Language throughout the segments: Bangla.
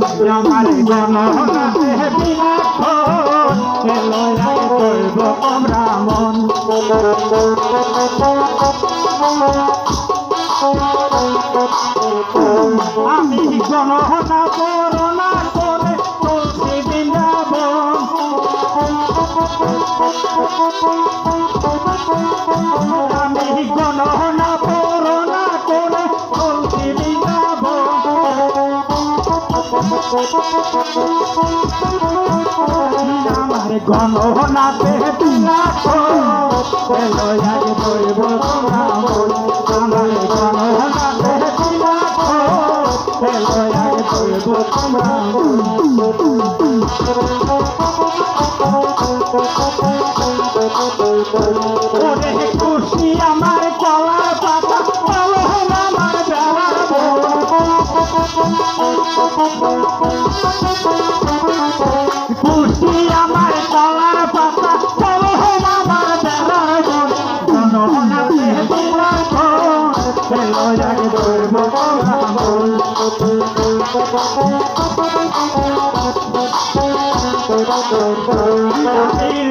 আমার গণনাতে বিরাক্ষণ এলো আগে করব ব্রাহ্মণ আমি গণনা করোনা করে চলছি বৃন্দাবন আমি গণনা করোনা করে চলছি বৃন্দাবন আমার গণনাতে বিরাক্ষণ এলো আগে করব ব্রাহ্মণ আমার গণনাতে খুশি আমার কলা পাতা আমার খুশি আমার কলা পাতা আমার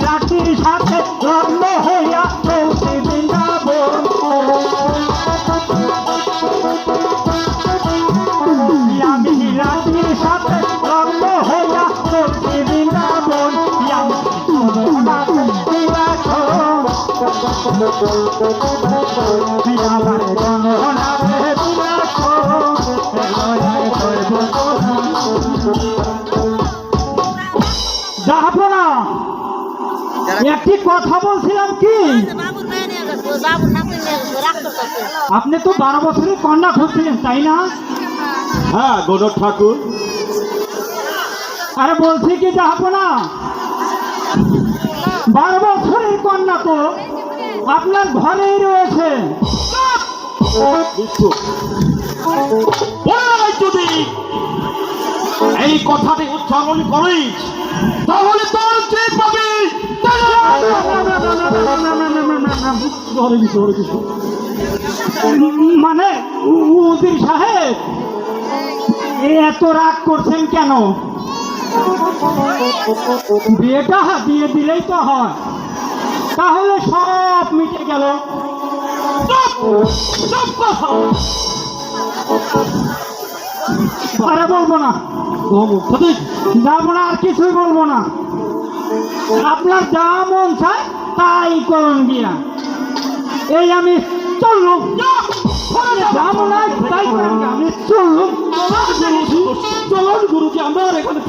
লাঠির সাথে লগ্ন হইয়া চলছি বৃন্দাবন আমি লাঠির সাথে লগ্ন হইয়া চলছি বৃন্দাবন আমার গণনাতে যাবো না একটি কথা বলছিলাম কি আপনি তো 12 বছরের কন্যা খুঁজছিলেন তাই না? হ্যাঁ গণক ঠাকুর। আরে বলছি কি যাবো না 12 বছরের কন্যা তো আপনার ঘরেই রয়েছে যদি এই কথাটি উচ্চারণ করিস তাহলে তোর যে পাবি মানে উজির সাহেব এত রাগ করছেন কেন? বিয়েটা দিয়ে দিলেই তো হয়, তাহলে সব মিটে গেল। আরে বলবো না, যাবো না, আর কিছুই বলবো না। আপনার যা মন চায় তাই করুন বিয়া। এই আমি চললুম, যাবো না তাই করেন, আমি চললুম। চলুন গুরুজি, আমরা এখানে